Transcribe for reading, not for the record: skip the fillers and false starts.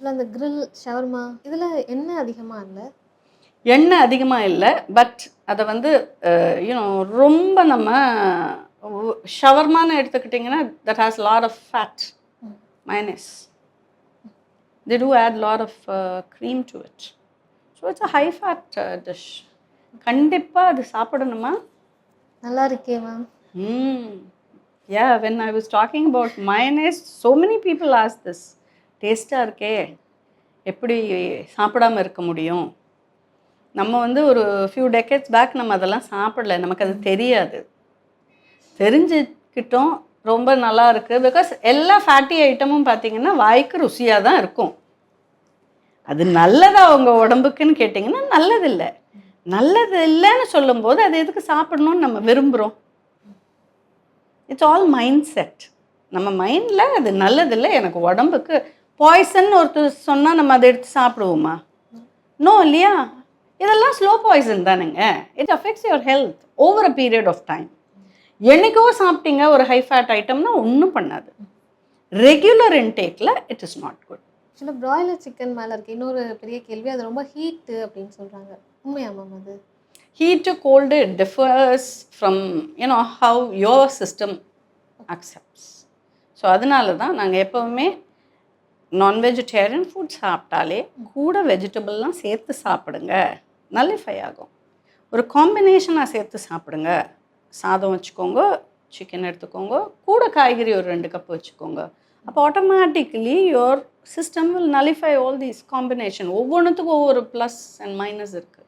ஆக்சுவலாக அந்த grill shawarma இதில் எண்ணெய் அதிகமாக இல்லை. எண்ணெய் அதிகமாக இல்லை, பட் அதை வந்து யூனோ ரொம்ப நம்ம ஷவர்மான்னு எடுத்துக்கிட்டிங்கன்னா that has lot of fat minus. They do add lot of cream to it. So it's a high fat dish. கண்டிப்பாக அது சாப்பிடணுமா? நல்லா இருக்கே ma'am. Yeah, when I was talking about mayonnaise, so many people ask this. டேஸ்ட்டாக இருக்கே, எப்படி சாப்பிடாமல் இருக்க முடியும்? நம்ம வந்து ஒரு ஃபியூ டெக்கேட்ஸ் பேக் நம்ம அதெல்லாம் சாப்பிடல, நமக்கு அது தெரியாது. தெரிஞ்சுக்கிட்டோம் ரொம்ப நல்லா இருக்குது. பிகாஸ் எல்லா ஃபேட்டி ஐட்டமும் பார்த்திங்கன்னா வாய்க்கு ருசியாக தான் இருக்கும். அது நல்லதா அவங்க உடம்புக்குன்னு கேட்டிங்கன்னா நல்லதில்லை. நல்லது இல்லைன்னு சொல்லும்போது அது எதுக்கு சாப்பிடணும்னு நம்ம விரும்புகிறோம்? It's all mind set. நம்ம மைண்டில் அது நல்லதில்லை, எனக்கு உடம்புக்கு பாய்சன் ஒருத்தர் சொன்னால் நம்ம அதை எடுத்து சாப்பிடுவோமா? நோ இல்லையா? இதெல்லாம் ஸ்லோ பாய்சன் தானுங்க. It affects your health over a period of time. என்னைக்கோ சாப்பிட்டீங்க ஒரு ஹை ஃபேட் ஐட்டம்னா ஒன்றும் பண்ணாது. ரெகுலர் இன்டேக்கில் இட் இஸ் நாட் குட். ஆக்சுவலாக ப்ராய்லர் சிக்கன் மேலே இருக்குது இன்னொரு பெரிய கேள்வி, அது ரொம்ப ஹீட்டு அப்படின்னு சொல்கிறாங்க. உண்மையா மேம் அது? Heat cold it differs from you know how your system accepts. So அதனால தான் நாங்கள் எப்போவுமே நான்வெஜிடேரியன் ஃபுட் சாப்பிட்டாலே கூட வெஜிடபிள்லாம் சேர்த்து சாப்பிடுங்க, நல்லிஃபை ஆகும். ஒரு காம்பினேஷனாக சேர்த்து சாப்பிடுங்க. சாதம் வச்சுக்கோங்க, சிக்கன் எடுத்துக்கோங்க, கூட காய்கறி ஒரு 2 கப் வச்சுக்கோங்க. அப்போ automatically your system will nullify all these combination. ஒவ்வொன்றுத்துக்கும் ஒவ்வொரு ப்ளஸ் அண்ட் மைனஸ் இருக்குது.